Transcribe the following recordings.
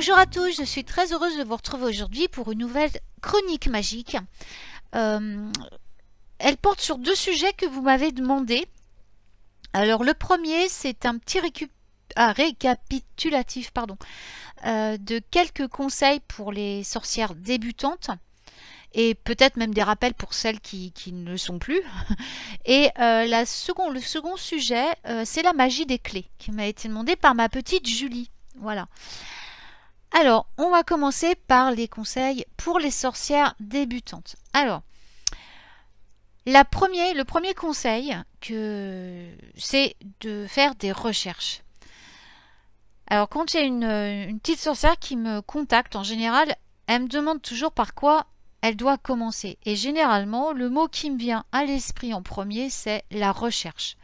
Bonjour à tous, je suis très heureuse de vous retrouver aujourd'hui pour une nouvelle chronique magique. Elle porte sur deux sujets que vous m'avez demandé. Alors le premier, c'est un petit récapitulatif de quelques conseils pour les sorcières débutantes et peut-être même des rappels pour celles qui ne le sont plus. Et le second sujet, c'est la magie des clés qui m'a été demandé par ma petite Julie. Voilà. Alors, on va commencer par les conseils pour les sorcières débutantes. Alors, le premier conseil, c'est de faire des recherches. Alors, quand j'ai une petite sorcière qui me contacte, en général, elle me demande toujours par quoi elle doit commencer. Et généralement, le mot qui me vient à l'esprit en premier, c'est la recherche.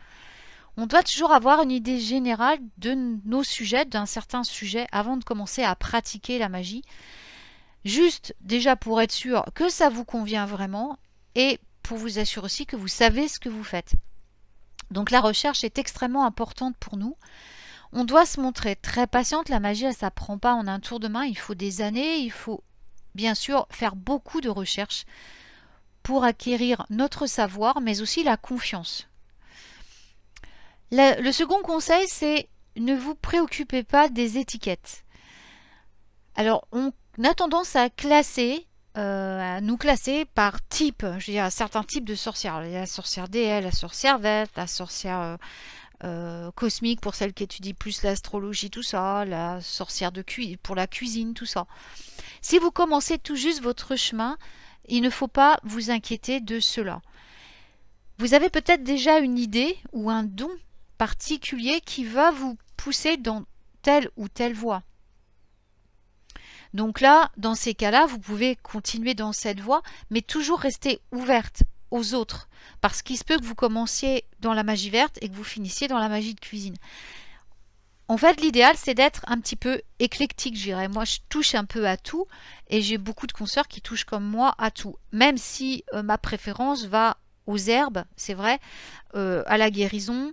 On doit toujours avoir une idée générale de nos sujets, d'un certain sujet, avant de commencer à pratiquer la magie. Juste déjà pour être sûr que ça vous convient vraiment et pour vous assurer aussi que vous savez ce que vous faites. Donc la recherche est extrêmement importante pour nous. On doit se montrer très patiente. La magie, elle ne s'apprend pas en un tour de main. Il faut des années. Il faut bien sûr faire beaucoup de recherches pour acquérir notre savoir, mais aussi la confiance. Le second conseil, c'est ne vous préoccupez pas des étiquettes. Alors, on a tendance à nous classer par type. Je veux dire, certains types de sorcières. Il y a la sorcière DL, la sorcière verte, la sorcière cosmique pour celle qui étudie plus l'astrologie, tout ça, la sorcière pour la cuisine, tout ça. Si vous commencez tout juste votre chemin, il ne faut pas vous inquiéter de cela. Vous avez peut-être déjà une idée ou un don particulier qui va vous pousser dans telle ou telle voie. Donc là, dans ces cas-là, vous pouvez continuer dans cette voie, mais toujours rester ouverte aux autres. Parce qu'il se peut que vous commenciez dans la magie verte et que vous finissiez dans la magie de cuisine. En fait, l'idéal, c'est d'être un petit peu éclectique, je dirais. Moi, je touche un peu à tout et j'ai beaucoup de consoeurs qui touchent comme moi à tout. Même si ma préférence va aux herbes, c'est vrai, à la guérison.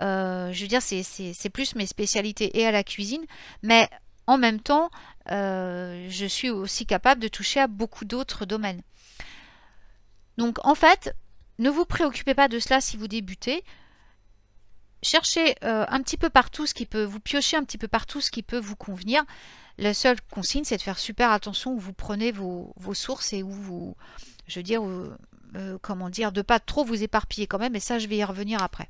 Je veux dire, c'est plus mes spécialités et à la cuisine, mais en même temps, je suis aussi capable de toucher à beaucoup d'autres domaines. Donc, en fait, ne vous préoccupez pas de cela si vous débutez. Cherchez un petit peu partout ce qui peut vous piocher un petit peu partout ce qui peut vous convenir. La seule consigne, c'est de faire super attention où vous prenez vos sources et où vous, je veux dire, comment dire, de pas trop vous éparpiller quand même. Et ça, je vais y revenir après.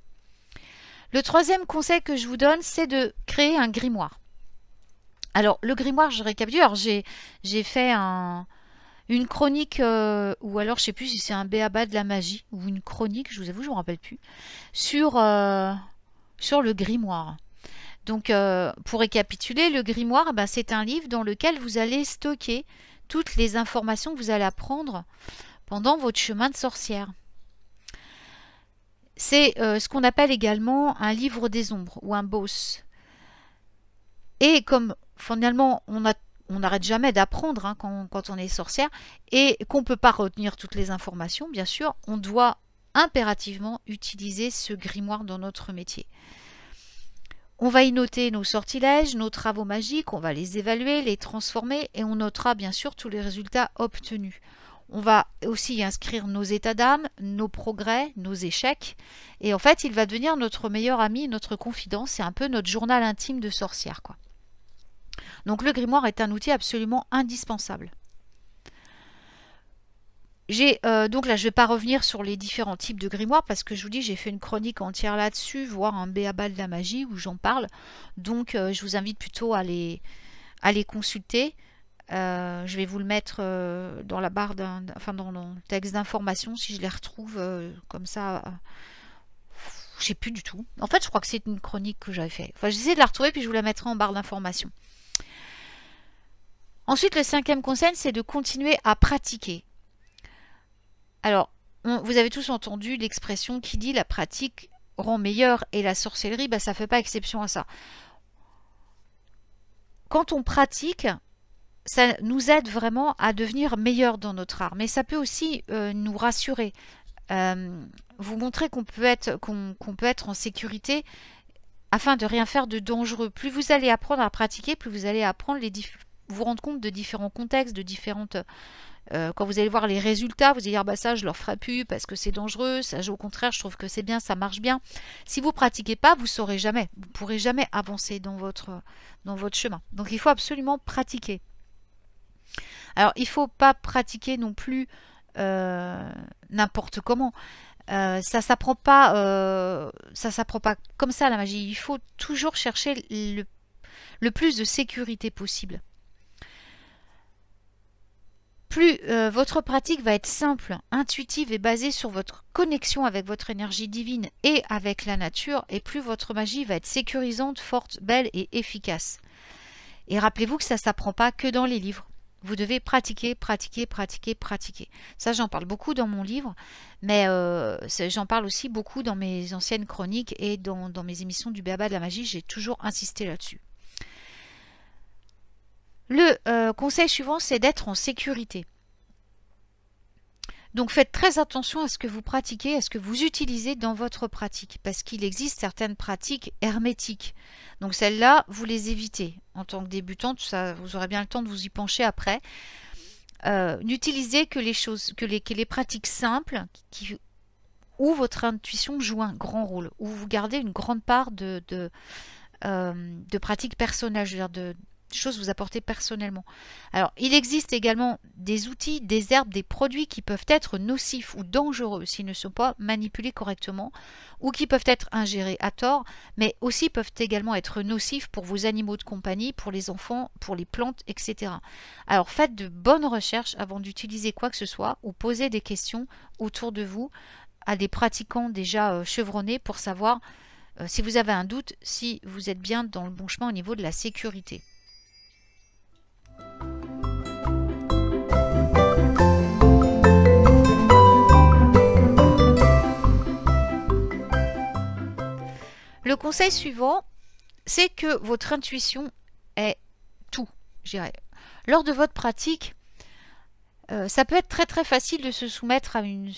Le troisième conseil que je vous donne, c'est de créer un grimoire. Alors, le grimoire, je récapitule. Alors, j'ai fait une chronique, ou alors, je ne sais plus si c'est un b.a.-ba de la magie, ou une chronique, je vous avoue, je ne me rappelle plus, sur le grimoire. Donc, pour récapituler, le grimoire, ben, c'est un livre dans lequel vous allez stocker toutes les informations que vous allez apprendre pendant votre chemin de sorcière. C'est ce qu'on appelle également un livre des ombres ou un boss. Et comme finalement on n'arrête jamais d'apprendre hein, quand on est sorcière et qu'on ne peut pas retenir toutes les informations, bien sûr, on doit impérativement utiliser ce grimoire dans notre métier. On va y noter nos sortilèges, nos travaux magiques, on va les évaluer, les transformer et on notera bien sûr tous les résultats obtenus. On va aussi y inscrire nos états d'âme, nos progrès, nos échecs. Et en fait, il va devenir notre meilleur ami, notre confident. C'est un peu notre journal intime de sorcière, quoi. Donc le grimoire est un outil absolument indispensable. Donc là, je ne vais pas revenir sur les différents types de grimoires parce que je vous dis, j'ai fait une chronique entière là-dessus, voire un b.a.-ba de la magie où j'en parle. Donc je vous invite plutôt à les consulter. Je vais vous le mettre dans la barre dans le texte d'information si je les retrouve comme ça. Je sais plus du tout. En fait, je crois que c'est une chronique que j'avais fait. Enfin, j'essaie de la retrouver puis je vous la mettrai en barre d'information. Ensuite, le cinquième conseil, c'est de continuer à pratiquer. Alors, vous avez tous entendu l'expression qui dit la pratique rend meilleur et la sorcellerie, bah, ça ne fait pas exception à ça. Quand on pratique, ça nous aide vraiment à devenir meilleur dans notre art. Mais ça peut aussi nous rassurer. Vous montrer qu'on peut être en sécurité afin de rien faire de dangereux. Plus vous allez apprendre à pratiquer, plus vous allez apprendre vous rendre compte de différents contextes, de différentes... quand vous allez voir les résultats, vous allez dire bah ça je leur ferai plus parce que c'est dangereux, ça au contraire je trouve que c'est bien, ça marche bien. Si vous pratiquez pas, vous saurez jamais, vous pourrez jamais avancer dans votre chemin. Donc il faut absolument pratiquer. Alors il faut pas pratiquer non plus n'importe comment. Ça s'apprend pas comme ça la magie. Il faut toujours chercher le plus de sécurité possible. Plus votre pratique va être simple, intuitive et basée sur votre connexion avec votre énergie divine et avec la nature, et plus votre magie va être sécurisante, forte, belle et efficace. Et rappelez-vous que ça ne s'apprend pas que dans les livres. Vous devez pratiquer, pratiquer, pratiquer, pratiquer. Ça, j'en parle beaucoup dans mon livre, mais j'en parle aussi beaucoup dans mes anciennes chroniques et dans mes émissions du B.A.B.A. de la magie. J'ai toujours insisté là-dessus. Le conseil suivant, c'est d'être en sécurité. Donc faites très attention à ce que vous pratiquez, à ce que vous utilisez dans votre pratique, parce qu'il existe certaines pratiques hermétiques. Donc celles-là, vous les évitez. En tant que débutante, ça, vous aurez bien le temps de vous y pencher après. N'utilisez que les pratiques simples où votre intuition joue un grand rôle, où vous gardez une grande part de pratiques personnelles, je veux dire choses que vous apportez personnellement. Alors, il existe également des outils, des herbes, des produits qui peuvent être nocifs ou dangereux s'ils ne sont pas manipulés correctement ou qui peuvent être ingérés à tort, mais aussi peuvent également être nocifs pour vos animaux de compagnie, pour les enfants, pour les plantes, etc. Alors, faites de bonnes recherches avant d'utiliser quoi que ce soit ou posez des questions autour de vous à des pratiquants déjà chevronnés pour savoir si vous avez un doute, si vous êtes bien dans le bon chemin au niveau de la sécurité. Le conseil suivant, c'est que votre intuition est tout, je dirais. Lors de votre pratique, ça peut être très très facile de se soumettre à une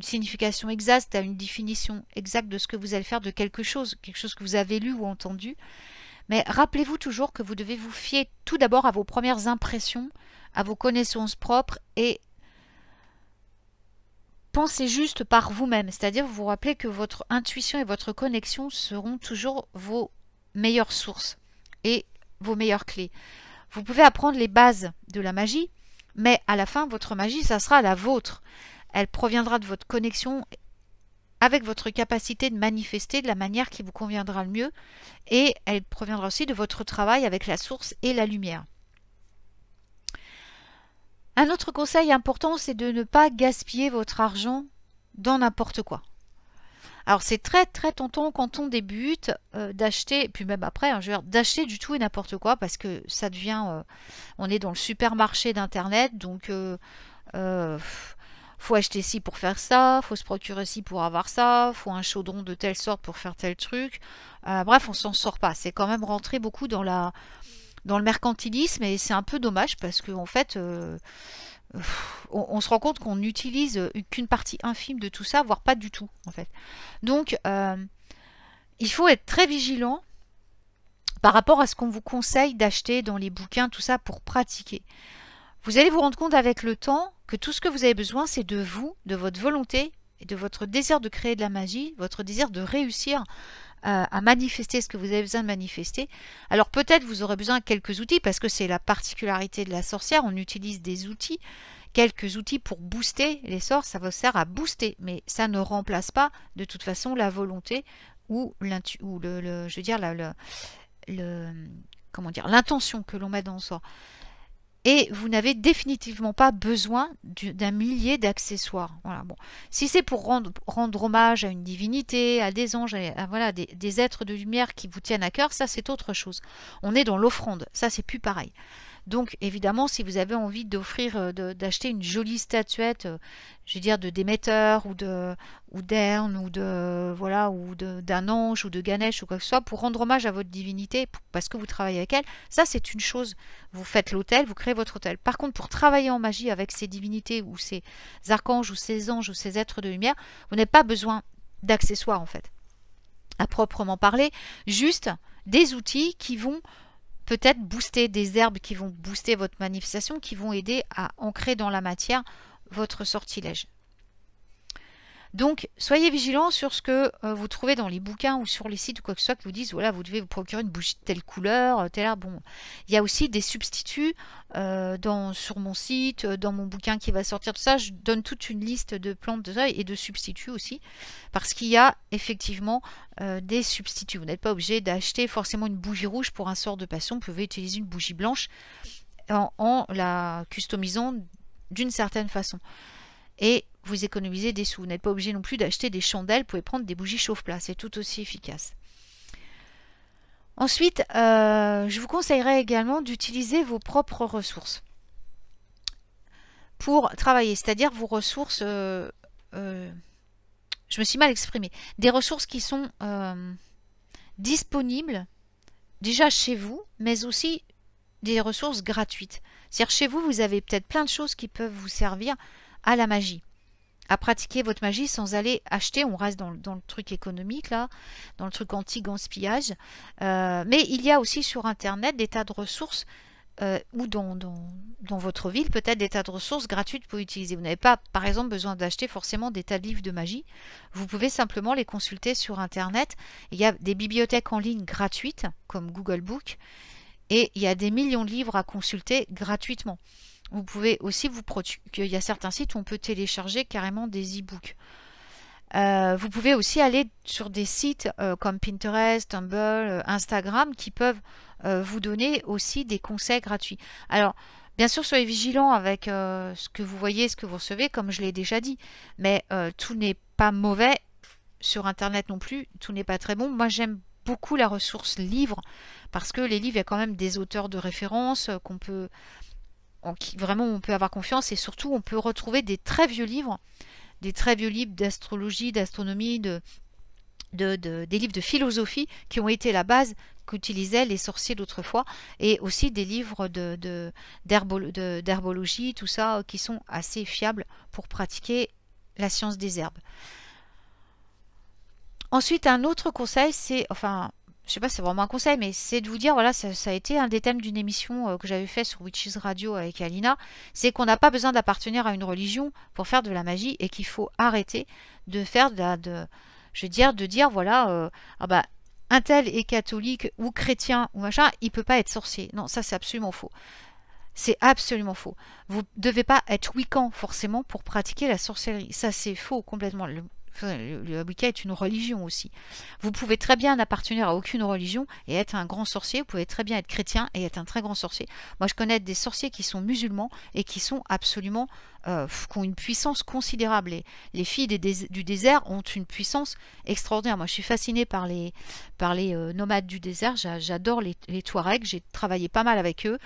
signification exacte, à une définition exacte de ce que vous allez faire de quelque chose que vous avez lu ou entendu. Mais rappelez-vous toujours que vous devez vous fier tout d'abord à vos premières impressions, à vos connaissances propres et pensez juste par vous-même. C'est-à-dire vous rappelez que votre intuition et votre connexion seront toujours vos meilleures sources et vos meilleures clés. Vous pouvez apprendre les bases de la magie, mais à la fin, votre magie, ça sera la vôtre. Elle proviendra de votre connexion avec votre capacité de manifester de la manière qui vous conviendra le mieux et elle proviendra aussi de votre travail avec la source et la lumière. Un autre conseil important, c'est de ne pas gaspiller votre argent dans n'importe quoi. Alors c'est très très tentant quand on débute d'acheter, puis même après, hein, d'acheter du tout et n'importe quoi parce que ça devient, on est dans le supermarché d'internet, donc faut acheter ci pour faire ça, faut se procurer ci pour avoir ça, faut un chaudron de telle sorte pour faire tel truc. Bref, on s'en sort pas. C'est quand même rentré beaucoup dans le mercantilisme et c'est un peu dommage parce qu'en fait, on se rend compte qu'on n'utilise qu'une partie infime de tout ça, voire pas du tout en fait. Donc, il faut être très vigilant par rapport à ce qu'on vous conseille d'acheter dans les bouquins, tout ça pour pratiquer. Vous allez vous rendre compte avec le temps que tout ce que vous avez besoin, c'est de vous, de votre volonté et de votre désir de créer de la magie, votre désir de réussir à manifester ce que vous avez besoin de manifester. Alors peut-être vous aurez besoin de quelques outils parce que c'est la particularité de la sorcière, on utilise des outils, quelques outils pour booster les sorts, ça vous sert à booster, mais ça ne remplace pas de toute façon la volonté ou l'intention que l'on met dans le sort. Et vous n'avez définitivement pas besoin d'un millier d'accessoires. Voilà, bon. Si c'est pour rendre hommage à une divinité, à des anges, voilà, des êtres de lumière qui vous tiennent à cœur, ça c'est autre chose. On est dans l'offrande, ça c'est plus pareil. Donc évidemment, si vous avez envie d'offrir, d'acheter une jolie statuette, je veux dire de Déméter ou d'Erne ou d'un ange ou de Ganesh ou quoi que ce soit, pour rendre hommage à votre divinité, parce que vous travaillez avec elle, ça c'est une chose. Vous faites l'autel, vous créez votre autel. Par contre, pour travailler en magie avec ces divinités ou ces archanges ou ces anges ou ces êtres de lumière, vous n'avez pas besoin d'accessoires en fait, à proprement parler, juste des outils qui vont peut-être booster des herbes qui vont booster votre manifestation, qui vont aider à ancrer dans la matière votre sortilège. Donc, soyez vigilants sur ce que vous trouvez dans les bouquins ou sur les sites ou quoi que ce soit qui vous disent, voilà, vous devez vous procurer une bougie de telle couleur, telle herbe. Bon, il y a aussi des substituts sur mon site, dans mon bouquin qui va sortir de ça. Je donne toute une liste de plantes de ça et de substituts aussi, parce qu'il y a effectivement des substituts. Vous n'êtes pas obligé d'acheter forcément une bougie rouge pour un sort de passion. Vous pouvez utiliser une bougie blanche en la customisant d'une certaine façon. Et vous économisez des sous. Vous n'êtes pas obligé non plus d'acheter des chandelles. Vous pouvez prendre des bougies chauffe-plat. C'est tout aussi efficace. Ensuite, je vous conseillerais également d'utiliser vos propres ressources pour travailler. C'est-à-dire vos ressources... je me suis mal exprimée. Des ressources qui sont disponibles déjà chez vous, mais aussi des ressources gratuites. C'est-à-dire chez vous, vous avez peut-être plein de choses qui peuvent vous servir à la magie, à pratiquer votre magie sans aller acheter. On reste dans le truc économique là, dans le truc anti-gaspillage. Mais il y a aussi sur internet des tas de ressources ou dans votre ville peut-être des tas de ressources gratuites pour utiliser. Vous n'avez pas par exemple besoin d'acheter forcément des tas de livres de magie. Vous pouvez simplement les consulter sur internet. Il y a des bibliothèques en ligne gratuites comme Google Book et il y a des millions de livres à consulter gratuitement. Vous pouvez aussi il y a certains sites où on peut télécharger carrément des e-books. Vous pouvez aussi aller sur des sites comme Pinterest, Tumblr, Instagram qui peuvent vous donner aussi des conseils gratuits. Alors, bien sûr, soyez vigilants avec ce que vous voyez, ce que vous recevez, comme je l'ai déjà dit. Mais tout n'est pas mauvais sur Internet non plus. Tout n'est pas très bon. Moi, j'aime beaucoup la ressource livre parce que les livres, il y a quand même des auteurs de référence qu'on peut... Vraiment on peut avoir confiance et surtout on peut retrouver des très vieux livres d'astrologie, d'astronomie, des livres de philosophie qui ont été la base qu'utilisaient les sorciers d'autrefois et aussi des livres d'herbologie, tout ça qui sont assez fiables pour pratiquer la science des herbes. Ensuite, un autre conseil, c'est, enfin, je sais pas si c'est vraiment un conseil, mais c'est de vous dire, voilà, ça a été un des thèmes d'une émission que j'avais fait sur Witches Radio avec Alina, c'est qu'on n'a pas besoin d'appartenir à une religion pour faire de la magie et qu'il faut arrêter de faire de dire, voilà, ah bah, un tel est catholique ou chrétien ou machin, il peut pas être sorcier. Non, ça c'est absolument faux. C'est absolument faux. Vous ne devez pas être wiccan forcément pour pratiquer la sorcellerie. Ça c'est faux complètement. Le Wicca est une religion aussi. Vous pouvez très bien n'appartenir à aucune religion et être un grand sorcier. Vous pouvez très bien être chrétien et être un très grand sorcier. Moi, je connais des sorciers qui sont musulmans et qui sont absolument... qui ont une puissance considérable. Les filles du désert ont une puissance extraordinaire. Moi, je suis fascinée par les nomades du désert. J'adore les Touaregs. J'ai travaillé pas mal avec eux.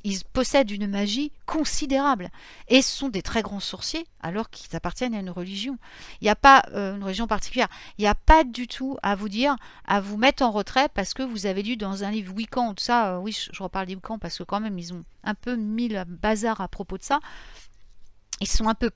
Ils possèdent une magie considérable. Et ce sont des très grands sorciers alors qu'ils appartiennent à une religion. Il n'y a pas une religion particulière. Il n'y a pas du tout à vous dire, à vous mettre en retrait parce que vous avez lu dans un livre Wiccan, tout ça. Oui, je reparle des Wiccans parce que quand même, ils ont un peu mis le bazar à propos de ça. Ils sont un peu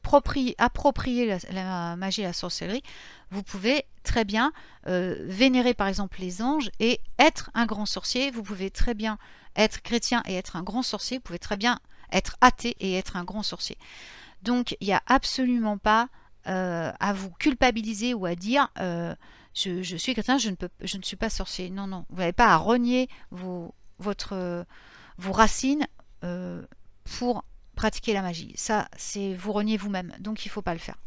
appropriés la magie et la sorcellerie. Vous pouvez très bien vénérer par exemple les anges et être un grand sorcier. Vous pouvez très bien être chrétien et être un grand sorcier. Vous pouvez très bien être athée et être un grand sorcier. Donc il n'y a absolument pas à vous culpabiliser ou à dire je suis chrétien, je ne suis pas sorcier. Non, non. Vous n'avez pas à renier vos racines pour pratiquer la magie. Ça, c'est vous reniez vous-même, donc il ne faut pas le faire.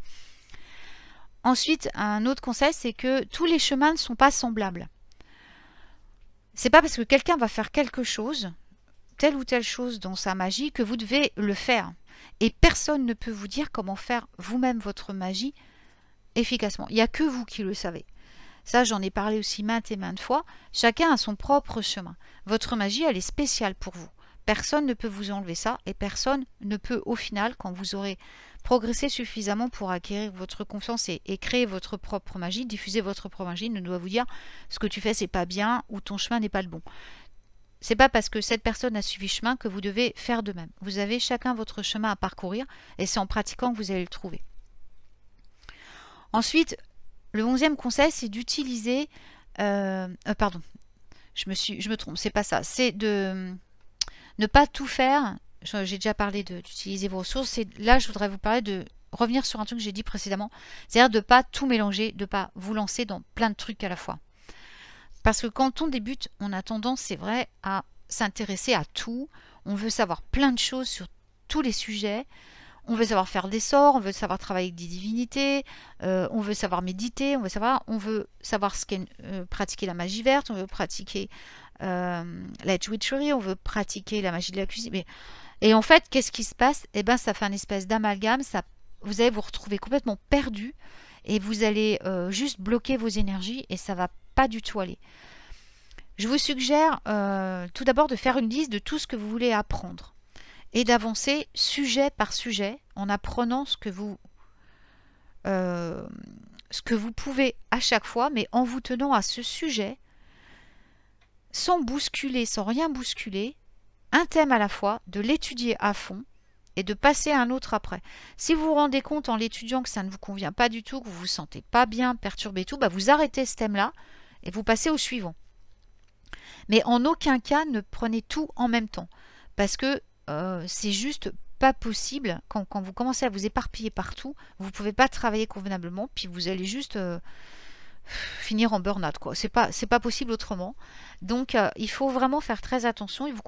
Ensuite, un autre conseil, c'est que tous les chemins ne sont pas semblables. C'est pas parce que quelqu'un va faire quelque chose, telle ou telle chose dans sa magie, que vous devez le faire. Et personne ne peut vous dire comment faire vous-même votre magie efficacement. Il n'y a que vous qui le savez. Ça, j'en ai parlé aussi maintes et maintes fois. Chacun a son propre chemin. Votre magie, elle est spéciale pour vous. Personne ne peut vous enlever ça et personne ne peut au final, quand vous aurez progressé suffisamment pour acquérir votre confiance et créer votre propre magie, diffuser votre propre magie, ne doit vous dire ce que tu fais c'est pas bien ou ton chemin n'est pas le bon. C'est pas parce que cette personne a suivi le chemin que vous devez faire de même. Vous avez chacun votre chemin à parcourir et c'est en pratiquant que vous allez le trouver. Ensuite, le 11e conseil, c'est d'utiliser... pardon. je me trompe, c'est pas ça. C'est de ne pas tout faire. J'ai déjà parlé d'utiliser vos ressources. Et là, je voudrais vous parler de revenir sur un truc que j'ai dit précédemment. C'est-à-dire de ne pas tout mélanger, de ne pas vous lancer dans plein de trucs à la fois. Parce que quand on débute, on a tendance, c'est vrai, à s'intéresser à tout. On veut savoir plein de choses sur tous les sujets. On veut savoir faire des sorts, on veut savoir travailler avec des divinités, on veut savoir méditer, on veut savoir ce qu'est pratiquer la magie verte, on veut pratiquer la witchery, on veut pratiquer la magie de la cuisine. Et en fait, qu'est-ce qui se passe? Eh bien, ça fait un espèce d'amalgame, vous allez vous retrouver complètement perdu et vous allez juste bloquer vos énergies et ça ne va pas du tout aller. Je vous suggère tout d'abord de faire une liste de tout ce que vous voulez apprendre et d'avancer sujet par sujet en apprenant ce que vous pouvez à chaque fois, mais en vous tenant à ce sujet, sans bousculer, sans rien bousculer, un thème à la fois, de l'étudier à fond et de passer à un autre après. Si vous vous rendez compte en l'étudiant que ça ne vous convient pas du tout, que vous vous sentez pas bien, perturbé, tout, bah vous arrêtez ce thème-là et vous passez au suivant. Mais en aucun cas ne prenez tout en même temps, parce que c'est juste pas possible. Quand vous commencez à vous éparpiller partout, vous ne pouvez pas travailler convenablement, puis vous allez juste finir en burn-out, quoi. C'est pas possible autrement. Donc il faut vraiment faire très attention et vous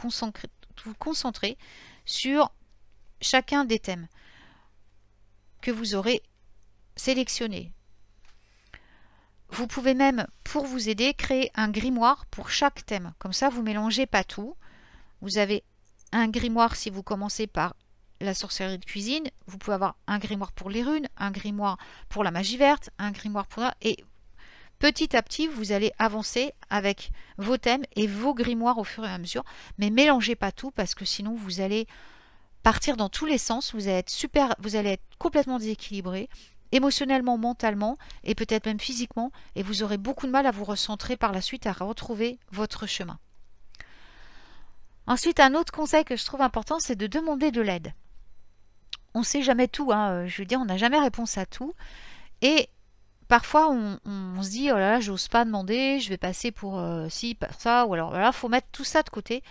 concentrer sur chacun des thèmes que vous aurez sélectionnés. Vous pouvez même, pour vous aider, créer un grimoire pour chaque thème. Comme ça, vous ne mélangez pas tout. Vous avez un grimoire si vous commencez par la sorcellerie de cuisine. Vous pouvez avoir un grimoire pour les runes, un grimoire pour la magie verte, un grimoire pour... Et petit à petit, vous allez avancer avec vos thèmes et vos grimoires au fur et à mesure. Mais mélangez pas tout parce que sinon, vous allez partir dans tous les sens. Vous allez être complètement déséquilibré, émotionnellement, mentalement et peut-être même physiquement. Et vous aurez beaucoup de mal à vous recentrer par la suite, à retrouver votre chemin. Ensuite, un autre conseil que je trouve important, c'est de demander de l'aide. On ne sait jamais tout, hein. Je veux dire, on n'a jamais réponse à tout. Et parfois, on se dit, oh là là, j'ose pas demander, je vais passer pour ci, par ça, ou alors voilà, faut mettre tout ça de côté.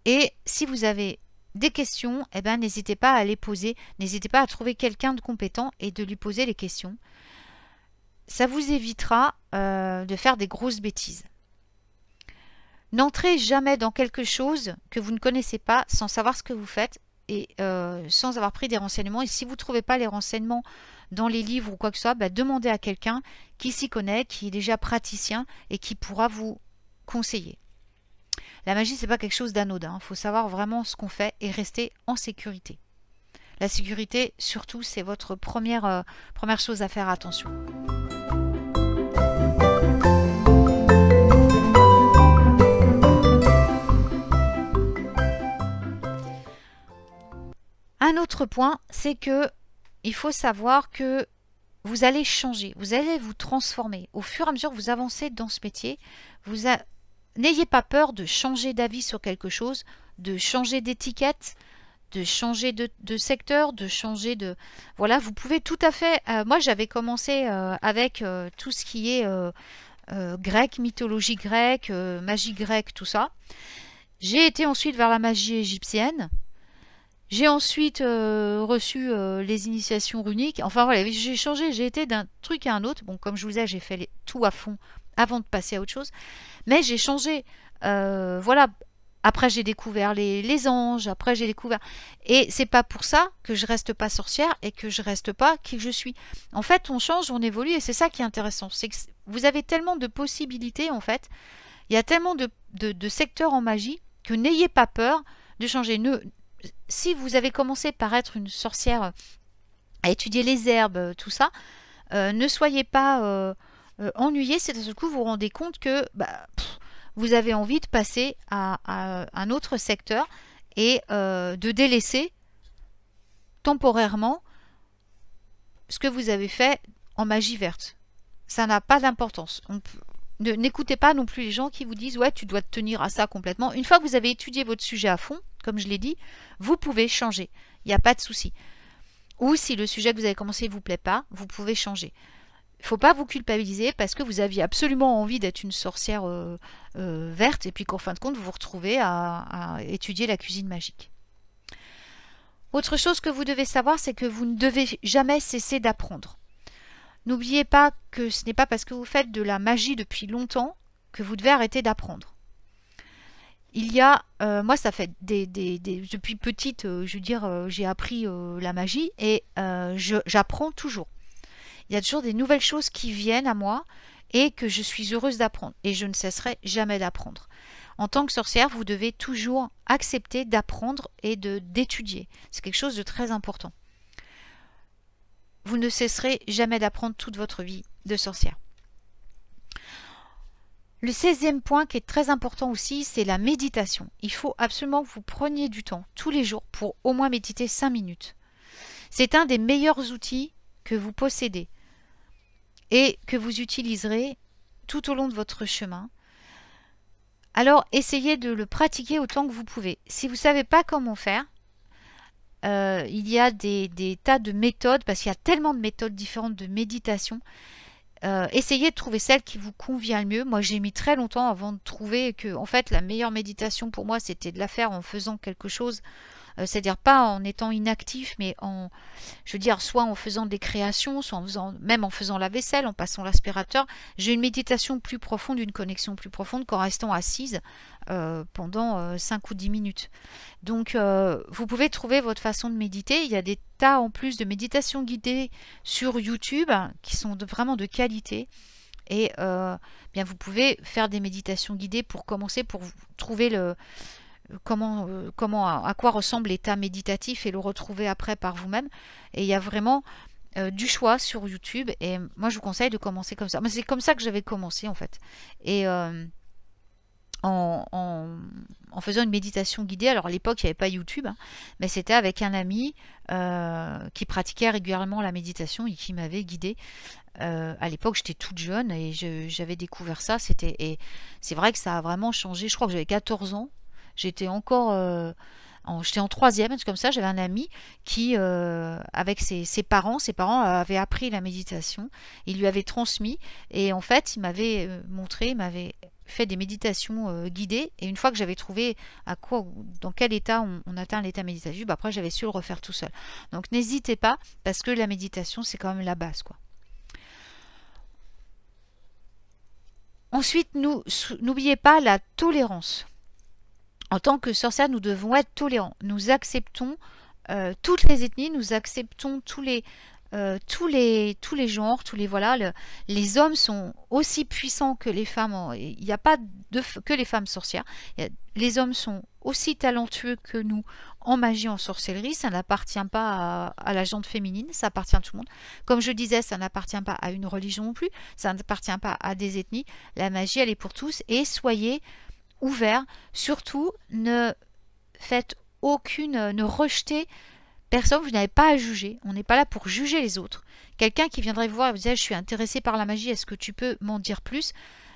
Et si vous avez des questions, eh ben, n'hésitez pas à les poser, n'hésitez pas à trouver quelqu'un de compétent et de lui poser les questions. Ça vous évitera de faire des grosses bêtises. N'entrez jamais dans quelque chose que vous ne connaissez pas sans savoir ce que vous faites et sans avoir pris des renseignements. Et si vous ne trouvez pas les renseignements dans les livres ou quoi que ce soit, bah, demandez à quelqu'un qui s'y connaît, qui est déjà praticien et qui pourra vous conseiller. La magie, c'est pas quelque chose d'anodin. Il faut savoir vraiment ce qu'on fait et rester en sécurité. La sécurité, surtout, c'est votre première chose à faire attention. Un autre point, c'est que il faut savoir que vous allez changer, vous allez vous transformer. Au fur et à mesure que vous avancez dans ce métier, n'ayez pas peur de changer d'avis sur quelque chose, de changer d'étiquette, de changer de secteur, de changer de... Voilà, vous pouvez tout à fait... moi, j'avais commencé avec tout ce qui est grec, mythologie grecque, magie grecque, tout ça. J'ai été ensuite vers la magie égyptienne. J'ai ensuite reçu les initiations runiques. Enfin voilà, j'ai changé, j'ai été d'un truc à un autre. Bon, comme je vous ai, j'ai fait tout à fond avant de passer à autre chose. Mais j'ai changé. Voilà. Après, j'ai découvert les anges. Après, j'ai découvert... Et c'est pas pour ça que je reste pas sorcière et que je reste pas qui je suis. En fait, on change, on évolue et c'est ça qui est intéressant. C'est que vous avez tellement de possibilités, en fait. Il y a tellement de secteurs en magie que n'ayez pas peur de changer. Si vous avez commencé par être une sorcière à étudier les herbes, tout ça, ne soyez pas ennuyé, c'est à ce coup vous vous rendez compte que vous avez envie de passer à un autre secteur et de délaisser temporairement ce que vous avez fait en magie verte. Ça n'a pas d'importance. N'écoutez pas non plus les gens qui vous disent « ouais, tu dois te tenir à ça complètement ». Une fois que vous avez étudié votre sujet à fond, comme je l'ai dit, vous pouvez changer. Il n'y a pas de souci. Ou si le sujet que vous avez commencé ne vous plaît pas, vous pouvez changer. il ne faut pas vous culpabiliser parce que vous aviez absolument envie d'être une sorcière verte et puis qu'en fin de compte, vous vous retrouvez à étudier la cuisine magique. Autre chose que vous devez savoir, c'est que vous ne devez jamais cesser d'apprendre. N'oubliez pas que ce n'est pas parce que vous faites de la magie depuis longtemps que vous devez arrêter d'apprendre. Il y a, moi ça fait depuis petite, je veux dire, j'ai appris la magie et j'apprends toujours. Il y a toujours des nouvelles choses qui viennent à moi et que je suis heureuse d'apprendre. Et je ne cesserai jamais d'apprendre. En tant que sorcière, vous devez toujours accepter d'apprendre et d'étudier. C'est quelque chose de très important. Vous ne cesserez jamais d'apprendre toute votre vie de sorcière. Le 16e point qui est très important aussi, c'est la méditation. Il faut absolument que vous preniez du temps tous les jours pour au moins méditer 5 minutes. C'est un des meilleurs outils que vous possédez et que vous utiliserez tout au long de votre chemin. Alors, essayez de le pratiquer autant que vous pouvez. Si vous ne savez pas comment faire, il y a des tas de méthodes, parce qu'il y a tellement de méthodes différentes de méditation. Essayez de trouver celle qui vous convient le mieux. Moi, j'ai mis très longtemps avant de trouver que, en fait, la meilleure méditation pour moi, c'était de la faire en faisant quelque chose. C'est-à-dire pas en étant inactif, mais je veux dire, soit en faisant des créations, soit même en faisant la vaisselle, en passant l'aspirateur. J'ai une méditation plus profonde, une connexion plus profonde qu'en restant assise pendant 5 ou 10 minutes. Donc, vous pouvez trouver votre façon de méditer. Il y a des tas en plus de méditations guidées sur YouTube qui sont vraiment de qualité. Et bien, vous pouvez faire des méditations guidées pour commencer, pour trouver à quoi ressemble l'état méditatif et le retrouver après par vous-même. Et il y a vraiment du choix sur YouTube et moi je vous conseille de commencer comme ça. Mais c'est comme ça que j'avais commencé en fait. Et en faisant une méditation guidée, alors à l'époque il n'y avait pas YouTube, hein, mais c'était avec un ami qui pratiquait régulièrement la méditation et qui m'avait guidée. À l'époque j'étais toute jeune et j'avais découvert ça. Et c'est vrai que ça a vraiment changé. Je crois que j'avais 14 ans. J'étais encore j'étais en 3e, c'est comme ça. J'avais un ami qui, avec ses parents avaient appris la méditation. Il lui avait transmis et en fait, il m'avait montré, il m'avait fait des méditations guidées. Et une fois que j'avais trouvé dans quel état on atteint l'état méditatif, bah après j'avais su le refaire tout seul. Donc n'hésitez pas parce que la méditation, c'est quand même la base, quoi. Ensuite, n'oubliez pas la tolérance. En tant que sorcière, nous devons être tolérants. Nous acceptons toutes les ethnies, nous acceptons tous les genres, voilà. Les hommes sont aussi puissants que les femmes. Il n'y a pas que les femmes sorcières. Les hommes sont aussi talentueux que nous en magie, en sorcellerie. Ça n'appartient pas à la gente féminine, ça appartient à tout le monde. Comme je disais, ça n'appartient pas à une religion non plus, ça n'appartient pas à des ethnies. La magie, elle est pour tous et soyez ouvert. Surtout, ne rejetez personne, vous n'avez pas à juger. On n'est pas là pour juger les autres. Quelqu'un qui viendrait vous voir et vous dire je suis intéressé par la magie, est-ce que tu peux m'en dire plus?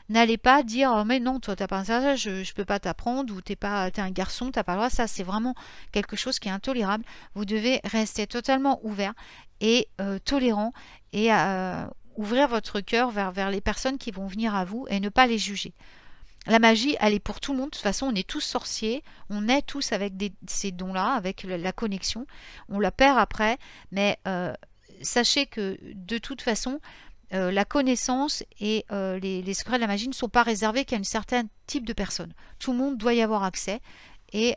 N'allez pas dire oh, mais non, toi t'as pas ça, je peux pas t'apprendre, ou t'es un garçon, t'as pas le droit. Ça, c'est vraiment quelque chose qui est intolérable. Vous devez rester totalement ouvert et tolérant et ouvrir votre cœur vers les personnes qui vont venir à vous et ne pas les juger. La magie, elle est pour tout le monde. De toute façon, on est tous sorciers. On est tous avec ces dons-là, avec la connexion. On la perd après. Mais sachez que de toute façon, la connaissance et les secrets de la magie ne sont pas réservés qu'à un certain type de personnes. Tout le monde doit y avoir accès. Et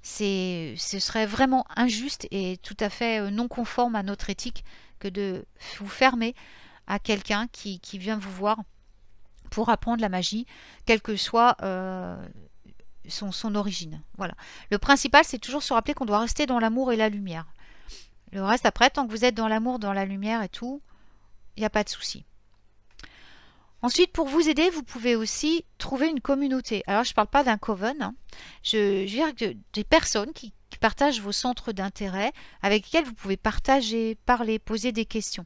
ce serait vraiment injuste et tout à fait non conforme à notre éthique que de vous fermer à quelqu'un qui vient vous voir pour apprendre la magie, quelle que soit son origine. Voilà. Le principal, c'est toujours se rappeler qu'on doit rester dans l'amour et la lumière. Le reste, après, tant que vous êtes dans l'amour, dans la lumière et tout, il n'y a pas de souci. Ensuite, pour vous aider, vous pouvez aussi trouver une communauté. Alors, je ne parle pas d'un coven. Hein. Je veux dire que des personnes qui partagent vos centres d'intérêt, avec lesquelles vous pouvez partager, parler, poser des questions.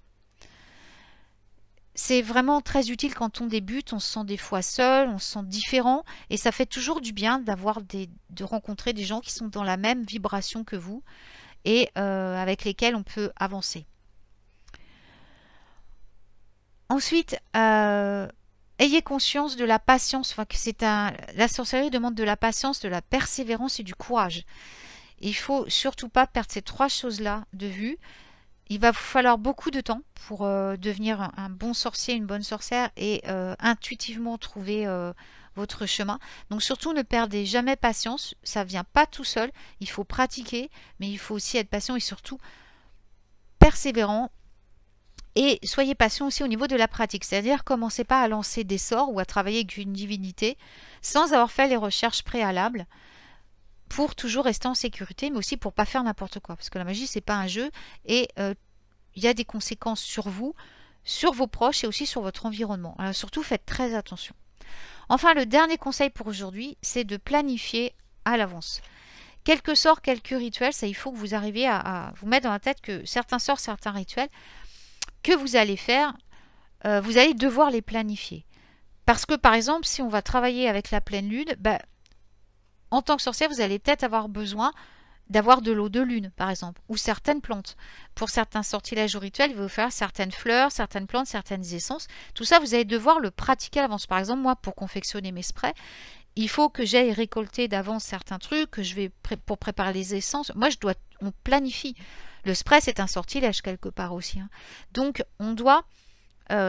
C'est vraiment très utile quand on débute, on se sent des fois seul, on se sent différent et ça fait toujours du bien de rencontrer des gens qui sont dans la même vibration que vous et avec lesquels on peut avancer. Ensuite, ayez conscience de la patience. Enfin, la sorcellerie demande de la patience, de la persévérance et du courage. Il faut surtout pas perdre ces 3 choses-là de vue. Il va vous falloir beaucoup de temps pour devenir un bon sorcier, une bonne sorcière et intuitivement trouver votre chemin. Donc surtout ne perdez jamais patience, ça vient pas tout seul, il faut pratiquer, mais il faut aussi être patient et surtout persévérant. Et soyez patient aussi au niveau de la pratique, c'est-à-dire commencez pas à lancer des sorts ou à travailler avec une divinité sans avoir fait les recherches préalables pour toujours rester en sécurité, mais aussi pour pas faire n'importe quoi. Parce que la magie, c'est pas un jeu et il y a des conséquences sur vous, sur vos proches et aussi sur votre environnement. Alors surtout, faites très attention. Enfin, le dernier conseil pour aujourd'hui, c'est de planifier à l'avance. Quelques sorts, quelques rituels, ça il faut que vous arriviez à vous mettre dans la tête que certains sorts, certains rituels que vous allez faire, vous allez devoir les planifier. Parce que par exemple, si on va travailler avec la pleine lune, en tant que sorcière, vous allez peut-être avoir besoin d'avoir de l'eau de lune, par exemple, ou certaines plantes. Pour certains sortilèges ou rituels, il va vous faire certaines fleurs, certaines plantes, certaines essences. Tout ça, vous allez devoir le pratiquer à l'avance. Par exemple, moi, pour confectionner mes sprays, il faut que j'aille récolter d'avance certains trucs, que je vais pour préparer les essences. Moi, on planifie. Le spray, c'est un sortilège quelque part aussi. Hein. Donc, on doit...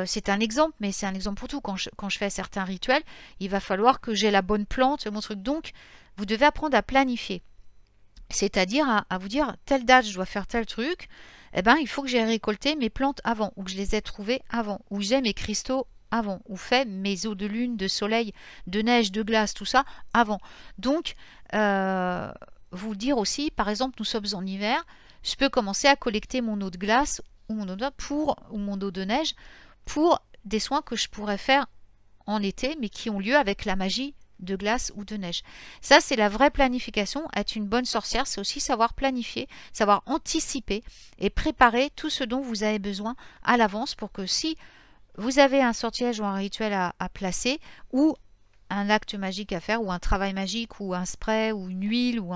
c'est un exemple, mais c'est un exemple pour tout. Quand je fais certains rituels, il va falloir que j'ai la bonne plante, mon truc. Donc, vous devez apprendre à planifier. C'est-à-dire à vous dire, telle date, je dois faire tel truc. Eh ben, il faut que j'ai récolté mes plantes avant, ou que je les ai trouvées avant, ou j'ai mes cristaux avant, ou fait mes eaux de lune, de soleil, de neige, de glace, tout ça avant. Donc, vous dire aussi, par exemple, nous sommes en hiver, je peux commencer à collecter mon eau de glace ou mon eau de neige pour des soins que je pourrais faire en été, mais qui ont lieu avec la magie de glace ou de neige. Ça, c'est la vraie planification. Être une bonne sorcière, c'est aussi savoir planifier, savoir anticiper et préparer tout ce dont vous avez besoin à l'avance pour que si vous avez un sortilège ou un rituel à placer ou un acte magique à faire ou un travail magique ou un spray ou une huile ou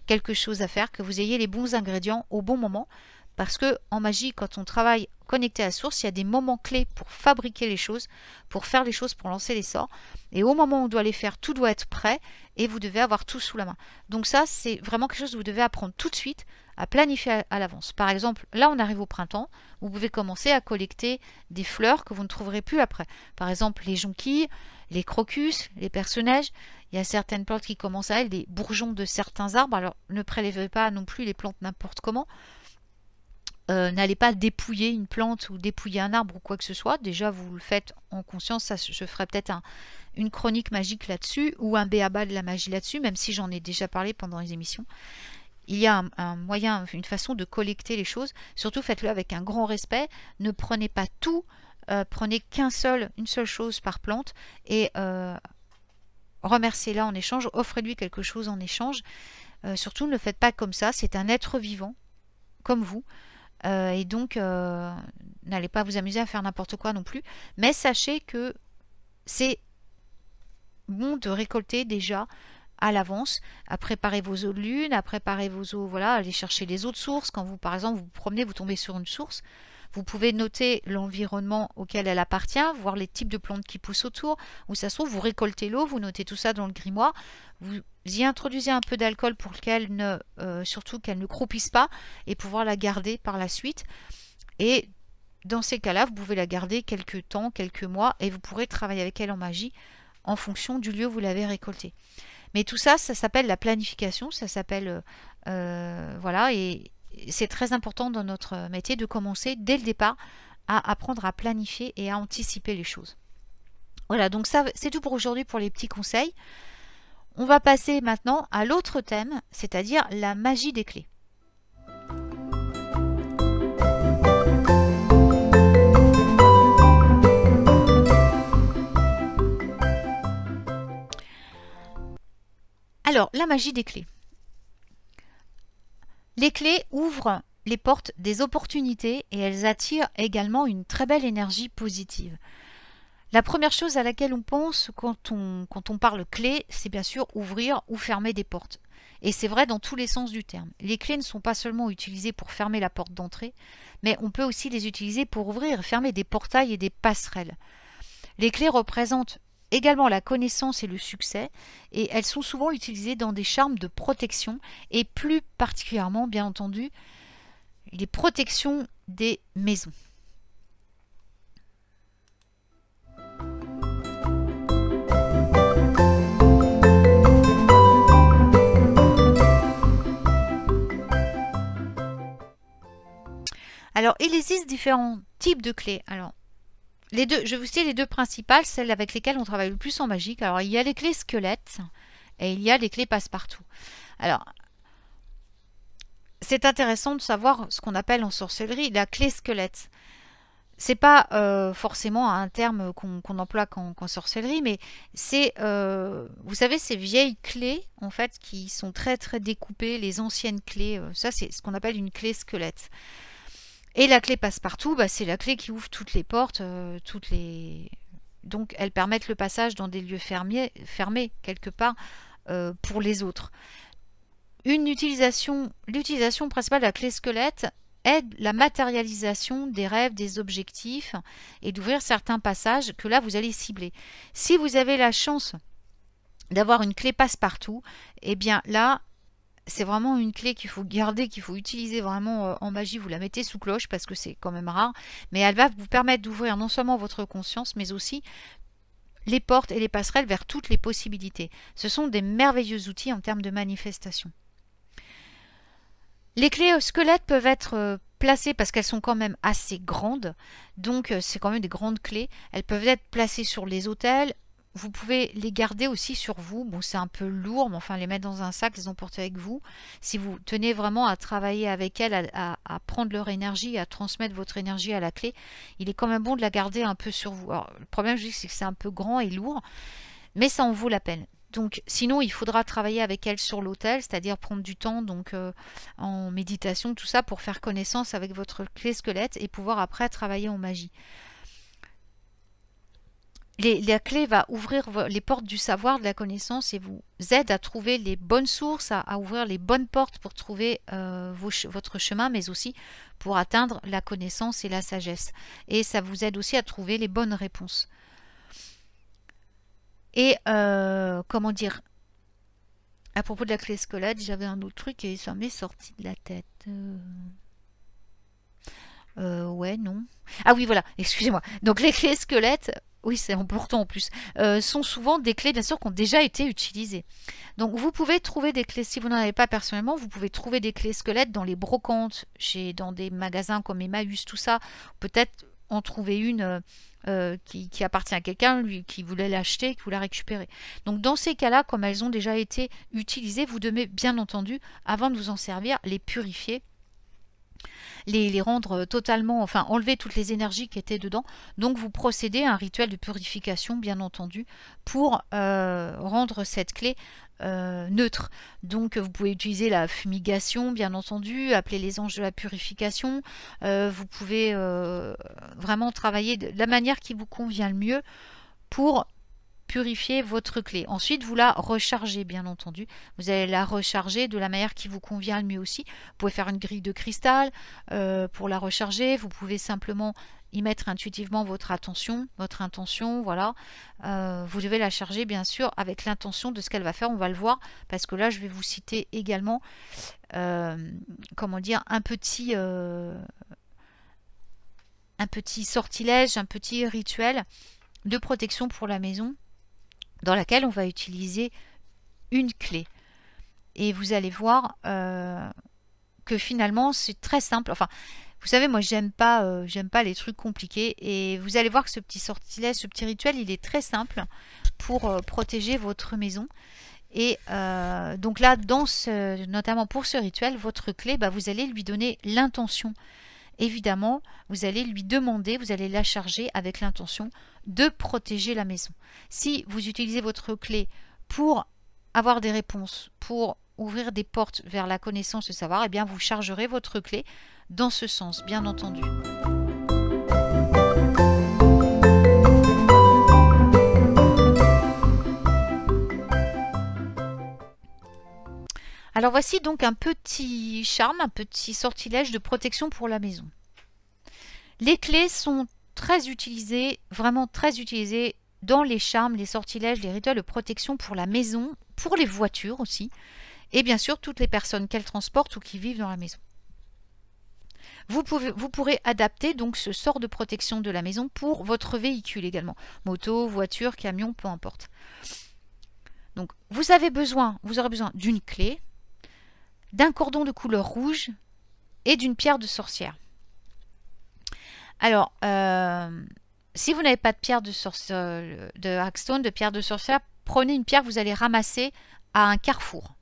quelque chose à faire, que vous ayez les bons ingrédients au bon moment. Parce que en magie, quand on travaille connecté à la source, il y a des moments clés pour fabriquer les choses, pour faire les choses, pour lancer les sorts. Et au moment où on doit les faire, tout doit être prêt et vous devez avoir tout sous la main. Donc ça, c'est vraiment quelque chose que vous devez apprendre tout de suite à planifier à l'avance. Par exemple, là, on arrive au printemps, vous pouvez commencer à collecter des fleurs que vous ne trouverez plus après. Par exemple, les jonquilles, les crocus, les perce-neige. Il y a certaines plantes qui commencent à être des bourgeons de certains arbres. Alors, ne prélevez pas non plus les plantes n'importe comment. N'allez pas dépouiller une plante ou dépouiller un arbre ou quoi que ce soit. Déjà, vous le faites en conscience. Ça, je ferai peut-être une chronique magique là-dessus ou un b.a.-ba de la magie là-dessus, même si j'en ai déjà parlé pendant les émissions. Il y a un moyen, une façon de collecter les choses. Surtout, faites-le avec un grand respect. Ne prenez pas tout. Prenez une seule chose par plante et remerciez-la en échange. Offrez-lui quelque chose en échange. Surtout, ne le faites pas comme ça. C'est un être vivant, comme vous. Et donc, n'allez pas vous amuser à faire n'importe quoi non plus. Mais sachez que c'est bon de récolter déjà à l'avance, à préparer vos eaux de lune, à préparer vos eaux, voilà, aller chercher les eaux de source. Quand vous, par exemple, vous promenez, vous tombez sur une source, vous pouvez noter l'environnement auquel elle appartient, voir les types de plantes qui poussent autour, où ça se trouve, vous récoltez l'eau, vous notez tout ça dans le grimoire, vous y introduisez un peu d'alcool pour qu'elle surtout qu'elle ne croupisse pas et pouvoir la garder par la suite. Et dans ces cas-là, vous pouvez la garder quelques temps, quelques mois, et vous pourrez travailler avec elle en magie en fonction du lieu où vous l'avez récoltée. Mais tout ça, ça s'appelle la planification, ça s'appelle voilà, et c'est très important dans notre métier de commencer dès le départ à apprendre à planifier et à anticiper les choses. Voilà, donc ça c'est tout pour aujourd'hui pour les petits conseils. On va passer maintenant à l'autre thème, c'est-à-dire la magie des clés. Alors, la magie des clés. Les clés ouvrent les portes des opportunités et elles attirent également une très belle énergie positive. La première chose à laquelle on pense quand on parle clé, c'est bien sûr ouvrir ou fermer des portes. Et c'est vrai dans tous les sens du terme. Les clés ne sont pas seulement utilisées pour fermer la porte d'entrée, mais on peut aussi les utiliser pour ouvrir et fermer des portails et des passerelles. Les clés représentent également la connaissance et le succès, et elles sont souvent utilisées dans des charmes de protection, et plus particulièrement, bien entendu, les protections des maisons. Alors, il existe différents types de clés. Alors, je vais vous citer les deux principales, celles avec lesquelles on travaille le plus en magique. Alors, il y a les clés squelettes et il y a les clés passe-partout. Alors, c'est intéressant de savoir ce qu'on appelle en sorcellerie la clé squelette. C'est pas forcément un terme qu'on emploie qu'en sorcellerie, mais c'est, vous savez, ces vieilles clés, en fait, qui sont très très découpées, les anciennes clés, ça c'est ce qu'on appelle une clé squelette. Et la clé passe-partout, bah, c'est la clé qui ouvre toutes les portes, donc elles permettent le passage dans des lieux fermés quelque part pour les autres. L'utilisation principale de la clé squelette aide la matérialisation des rêves, des objectifs et d'ouvrir certains passages que là vous allez cibler. Si vous avez la chance d'avoir une clé passe-partout, eh bien là c'est vraiment une clé qu'il faut garder, qu'il faut utiliser vraiment en magie. Vous la mettez sous cloche parce que c'est quand même rare, mais elle va vous permettre d'ouvrir non seulement votre conscience, mais aussi les portes et les passerelles vers toutes les possibilités. Ce sont des merveilleux outils en termes de manifestation. Les clés squelettes peuvent être placées parce qu'elles sont quand même assez grandes, donc c'est quand même des grandes clés. Elles peuvent être placées sur les autels. Vous pouvez les garder aussi sur vous. Bon, c'est un peu lourd, mais enfin, les mettre dans un sac, les emporter avec vous. Si vous tenez vraiment à travailler avec elles, à prendre leur énergie, à transmettre votre énergie à la clé, il est quand même bon de la garder un peu sur vous. Alors, le problème, je dis, c'est que c'est un peu grand et lourd, mais ça en vaut la peine. Donc, sinon, il faudra travailler avec elle sur l'autel, c'est-à-dire prendre du temps donc en méditation, tout ça, pour faire connaissance avec votre clé squelette et pouvoir après travailler en magie. La clé va ouvrir les portes du savoir, de la connaissance et vous aide à trouver les bonnes sources, à ouvrir les bonnes portes pour trouver votre chemin, mais aussi pour atteindre la connaissance et la sagesse. Et ça vous aide aussi à trouver les bonnes réponses. Et comment dire, à propos de la clé squelette, j'avais un autre truc et ça m'est sorti de la tête. Ouais, non. Ah oui, voilà, excusez-moi. Donc les clés squelettes, oui, c'est important en plus, sont souvent des clés, bien sûr, qui ont déjà été utilisées. Donc vous pouvez trouver des clés, si vous n'en avez pas personnellement, vous pouvez trouver des clés squelettes dans les brocantes, dans des magasins comme Emmaüs, tout ça. Peut-être en trouver une qui appartient à quelqu'un, lui, qui voulait l'acheter, qui voulait la récupérer. Donc dans ces cas-là, comme elles ont déjà été utilisées, vous devez bien entendu, avant de vous en servir, les purifier, les rendre totalement, enfin enlever toutes les énergies qui étaient dedans. Donc vous procédez à un rituel de purification, bien entendu, pour rendre cette clé neutre. Donc vous pouvez utiliser la fumigation, bien entendu, appeler les anges de la purification. Vous pouvez vraiment travailler de la manière qui vous convient le mieux pour purifier votre clé. Ensuite, vous la rechargez, bien entendu. Vous allez la recharger de la manière qui vous convient le mieux aussi. Vous pouvez faire une grille de cristal pour la recharger. Vous pouvez simplement y mettre intuitivement votre intention, voilà. Vous devez la charger, bien sûr, avec l'intention de ce qu'elle va faire. On va le voir, parce que là, je vais vous citer également, comment dire, un petit sortilège, un petit rituel de protection pour la maison, dans laquelle on va utiliser une clé. Et vous allez voir que finalement c'est très simple. Enfin, vous savez, moi j'aime pas les trucs compliqués. Et vous allez voir que ce petit sortilège, ce petit rituel, il est très simple pour protéger votre maison. Et donc là, notamment pour ce rituel, votre clé, bah, vous allez lui donner l'intention. Évidemment, vous allez lui demander, vous allez la charger avec l'intention de protéger la maison. Si vous utilisez votre clé pour avoir des réponses, pour ouvrir des portes vers la connaissance, le savoir, eh bien vous chargerez votre clé dans ce sens, bien entendu. Alors voici donc un petit charme, un petit sortilège de protection pour la maison. Les clés sont très utilisées, vraiment très utilisées dans les charmes, les sortilèges, les rituels de protection pour la maison, pour les voitures aussi, et bien sûr toutes les personnes qu'elles transportent ou qui vivent dans la maison. Vous pourrez adapter donc ce sort de protection de la maison pour votre véhicule également, moto, voiture, camion, peu importe. Donc vous aurez besoin d'une clé, d'un cordon de couleur rouge et d'une pierre de sorcière. Alors, si vous n'avez pas de pierre de Hackstone, de pierre de sorcière, prenez une pierre que vous allez ramasser à un carrefour.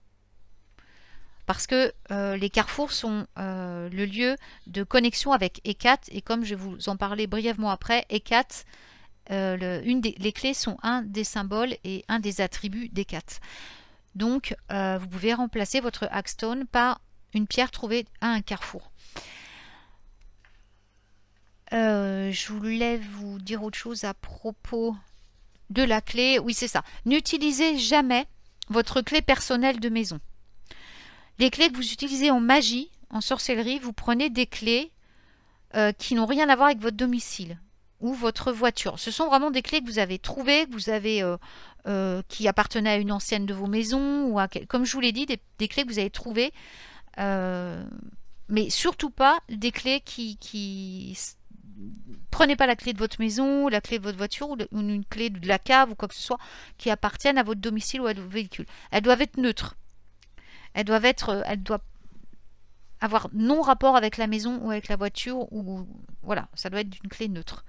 Parce que les carrefours sont le lieu de connexion avec Hécate. Et comme je vais vous en parler brièvement après, Hécate, les clés sont un des symboles et un des attributs d'Hécate. Donc, vous pouvez remplacer votre Hackstone par une pierre trouvée à un carrefour. Je voulais vous dire autre chose à propos de la clé. Oui, c'est ça. N'utilisez jamais votre clé personnelle de maison. Les clés que vous utilisez en magie, en sorcellerie, vous prenez des clés qui n'ont rien à voir avec votre domicile ou votre voiture. Ce sont vraiment des clés que vous avez trouvées, que vous avez, qui appartenaient à une ancienne de vos maisons, ou à, comme je vous l'ai dit, des clés que vous avez trouvées, mais surtout pas des clés qui prenez pas la clé de votre maison, la clé de votre voiture ou une clé de la cave ou quoi que ce soit qui appartiennent à votre domicile ou à votre véhicule. Elles doivent être neutres. Elles doivent avoir non rapport avec la maison ou avec la voiture, ou voilà, ça doit être d'une clé neutre.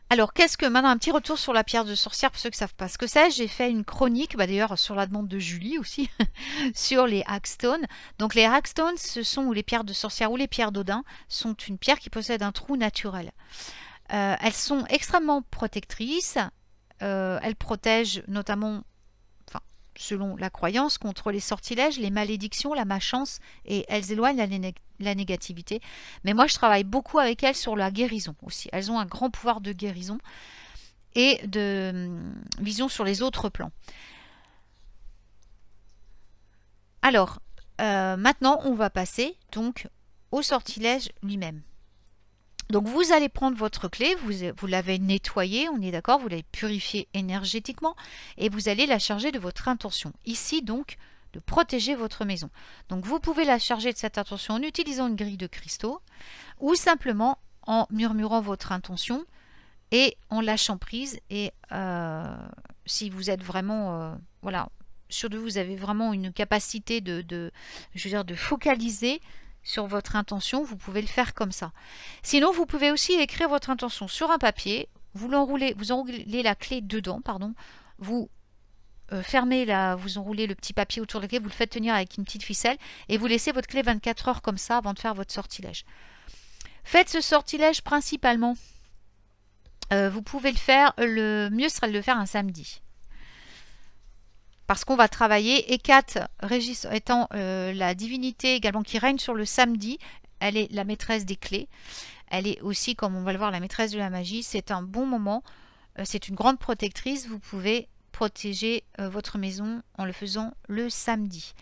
Alors, maintenant un petit retour sur la pierre de sorcière pour ceux qui ne savent pas ce que c'est. J'ai fait une chronique, d'ailleurs sur la demande de Julie aussi, sur les Hackstones. Donc les Hackstones, ou les pierres de sorcière ou les pierres d'Odin, sont une pierre qui possède un trou naturel. Elles sont extrêmement protectrices. Elles protègent notamment, selon la croyance, contre les sortilèges, les malédictions, la malchance, et elles éloignent la négativité. Mais moi, je travaille beaucoup avec elles sur la guérison aussi. Elles ont un grand pouvoir de guérison et de vision sur les autres plans. Alors, maintenant, on va passer donc au sortilège lui-même. Donc vous allez prendre votre clé, vous l'avez nettoyée, on est d'accord, vous l'avez purifiée énergétiquement et vous allez la charger de votre intention. Ici donc, de protéger votre maison. Donc vous pouvez la charger de cette intention en utilisant une grille de cristaux ou simplement en murmurant votre intention et en lâchant prise. Et si vous êtes vraiment, voilà, sûr de vous, vous avez vraiment une capacité de focaliser sur votre intention, vous pouvez le faire comme ça. Sinon, vous pouvez aussi écrire votre intention sur un papier, vous enroulez la clé dedans, pardon, vous vous enroulez le petit papier autour de la clé, vous le faites tenir avec une petite ficelle et vous laissez votre clé 24 heures comme ça avant de faire votre sortilège. Faites ce sortilège principalement. Vous pouvez le faire, le mieux serait de le faire un samedi. Parce qu'on va travailler, Hécate étant la divinité également qui règne sur le samedi, elle est la maîtresse des clés. Elle est aussi, comme on va le voir, la maîtresse de la magie. C'est un bon moment, c'est une grande protectrice. Vous pouvez protéger votre maison en le faisant le samedi.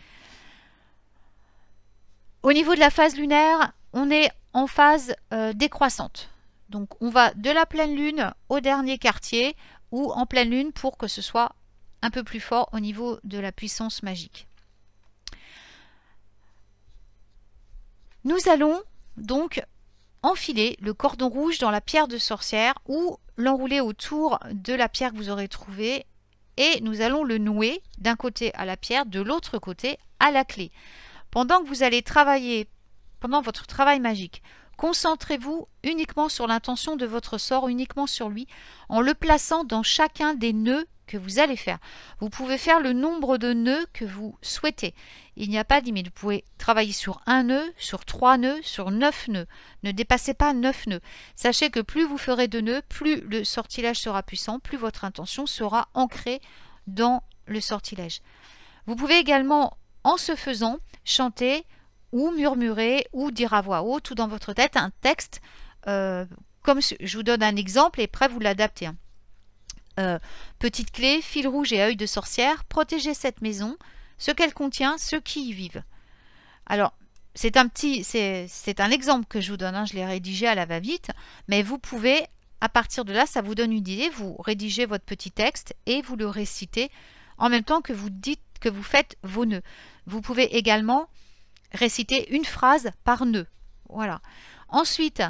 Au niveau de la phase lunaire, on est en phase décroissante. Donc on va de la pleine lune au dernier quartier ou en pleine lune pour que ce soit un peu plus fort au niveau de la puissance magique. Nous allons donc enfiler le cordon rouge dans la pierre de sorcière ou l'enrouler autour de la pierre que vous aurez trouvée et nous allons le nouer d'un côté à la pierre, de l'autre côté à la clé. Pendant que vous allez travailler, pendant votre travail magique, concentrez-vous uniquement sur l'intention de votre sort, uniquement sur lui, en le plaçant dans chacun des nœuds que vous allez faire. Vous pouvez faire le nombre de nœuds que vous souhaitez. Il n'y a pas de limite. Vous pouvez travailler sur un nœud, sur 3 nœuds, sur 9 nœuds. Ne dépassez pas 9 nœuds. Sachez que plus vous ferez de nœuds, plus le sortilège sera puissant, plus votre intention sera ancrée dans le sortilège. Vous pouvez également, en ce faisant, chanter ou murmurer ou dire à voix haute ou dans votre tête un texte, comme je vous donne un exemple et après vous l'adaptez. Petite clé, fil rouge et œil de sorcière, protégez cette maison, ce qu'elle contient, ceux qui y vivent. Alors, c'est un exemple que je vous donne, hein, je l'ai rédigé à la va-vite, mais vous pouvez, à partir de là, ça vous donne une idée, vous rédigez votre petit texte et vous le récitez en même temps que vous dites que vous faites vos nœuds. Vous pouvez également réciter une phrase par nœud. Voilà. Ensuite,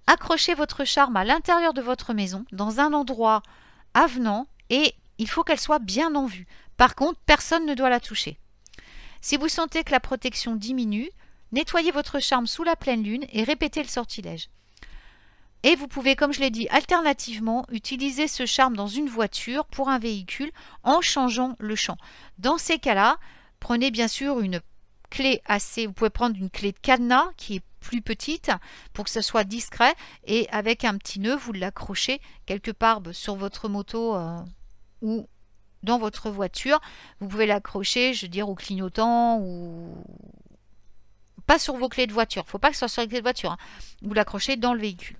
accrochez votre charme à l'intérieur de votre maison, dans un endroit avenant, et il faut qu'elle soit bien en vue. Par contre, personne ne doit la toucher. Si vous sentez que la protection diminue, nettoyez votre charme sous la pleine lune et répétez le sortilège. Et vous pouvez, comme je l'ai dit, alternativement utiliser ce charme dans une voiture pour un véhicule en changeant le chant. Dans ces cas-là, prenez bien sûr une clé assez... Vous pouvez prendre une clé de cadenas qui est plus petite pour que ce soit discret et avec un petit nœud, vous l'accrochez quelque part sur votre moto ou dans votre voiture. Vous pouvez l'accrocher, je veux dire, au clignotant ou... Pas sur vos clés de voiture. Il ne faut pas que ce soit sur les clés de voiture. Hein. Vous l'accrochez dans le véhicule.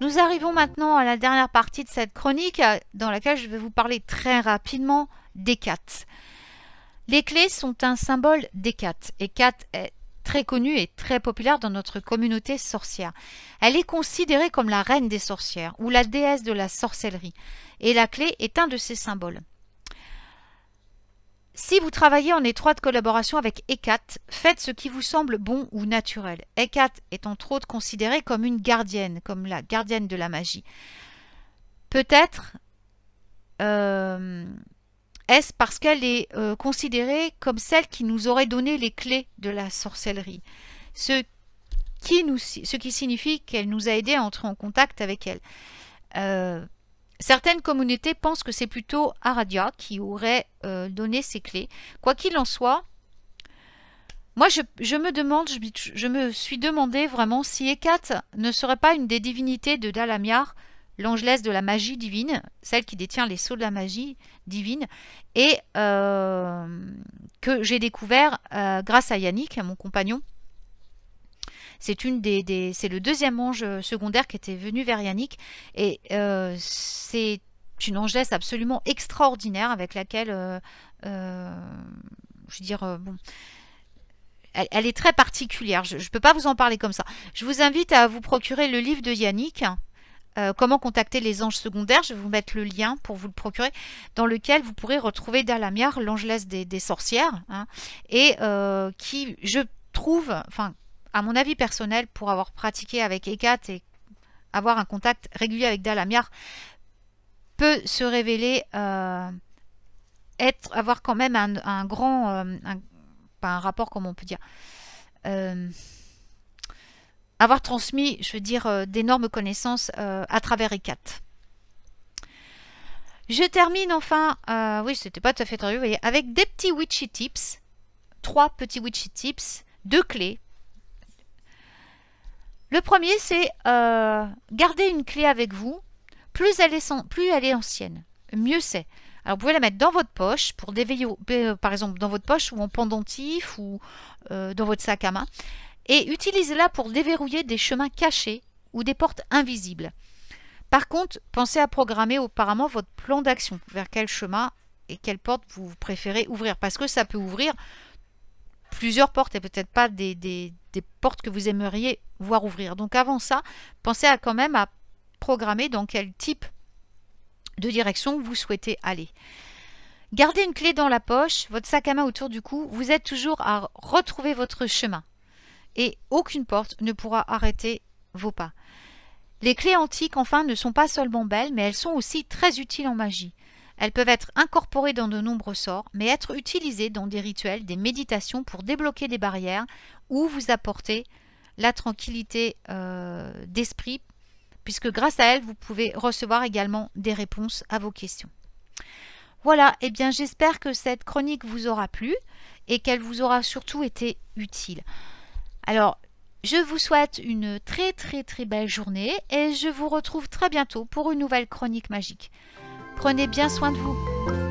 Nous arrivons maintenant à la dernière partie de cette chronique dans laquelle je vais vous parler très rapidement d'Hécate. Les clés sont un symbole d'Hécate. Hécate est très connue et très populaire dans notre communauté sorcière. Elle est considérée comme la reine des sorcières ou la déesse de la sorcellerie. Et la clé est un de ses symboles. Si vous travaillez en étroite collaboration avec Hécate, faites ce qui vous semble bon ou naturel. Hécate est entre autres considérée comme une gardienne, comme la gardienne de la magie. Peut-être est-ce parce qu'elle est considérée comme celle qui nous aurait donné les clés de la sorcellerie, ce qui signifie qu'elle nous a aidés à entrer en contact avec elle. Certaines communautés pensent que c'est plutôt Aradia qui aurait donné ces clés. Quoi qu'il en soit, moi je me suis demandé vraiment si Hécate ne serait pas une des divinités de Dalamiar, l'angelesse de la magie divine, celle qui détient les sceaux de la magie divine, et que j'ai découvert grâce à Yannick, mon compagnon. C'est le deuxième ange secondaire qui était venu vers Yannick, et c'est une angelesse absolument extraordinaire avec laquelle, je veux dire, bon, elle est très particulière. Je ne peux pas vous en parler comme ça. Je vous invite à vous procurer le livre de Yannick, comment contacter les anges secondaires. Je vais vous mettre le lien pour vous le procurer, dans lequel vous pourrez retrouver Dalamiar, l'angelesse des sorcières, hein, et qui, je trouve, enfin, à mon avis personnel, pour avoir pratiqué avec Hécate et avoir un contact régulier avec Dalamiar, peut se révéler avoir quand même un grand, pas un rapport, comment on peut dire, avoir transmis, je veux dire, d'énormes connaissances à travers Hécate. Je termine enfin, oui, c'était pas tout à fait sérieux, vous voyez, avec des petits witchy tips, 3 petits witchy tips, 2 clés. Le premier, c'est garder une clé avec vous. Plus elle est ancienne, mieux c'est. Alors, vous pouvez la mettre dans votre poche, pour déverrouiller, par exemple, dans votre poche ou en pendentif ou dans votre sac à main. Et utilisez-la pour déverrouiller des chemins cachés ou des portes invisibles. Par contre, pensez à programmer auparavant votre plan d'action. Vers quel chemin et quelle porte vous préférez ouvrir. Parce que ça peut ouvrir plusieurs portes et peut-être pas des portes que vous aimeriez voir ouvrir. Donc avant ça, pensez quand même à programmer dans quel type de direction vous souhaitez aller. Gardez une clé dans la poche, votre sac à main autour du cou. Vous êtes toujours à retrouver votre chemin. Et aucune porte ne pourra arrêter vos pas. Les clés antiques, enfin, ne sont pas seulement belles, mais elles sont aussi très utiles en magie. Elles peuvent être incorporées dans de nombreux sorts, mais être utilisées dans des rituels, des méditations pour débloquer des barrières ou vous apporter la tranquillité d'esprit, puisque grâce à elles, vous pouvez recevoir également des réponses à vos questions. Voilà, et bien j'espère que cette chronique vous aura plu et qu'elle vous aura surtout été utile. Alors, je vous souhaite une très belle journée et je vous retrouve très bientôt pour une nouvelle chronique magique. Prenez bien soin de vous.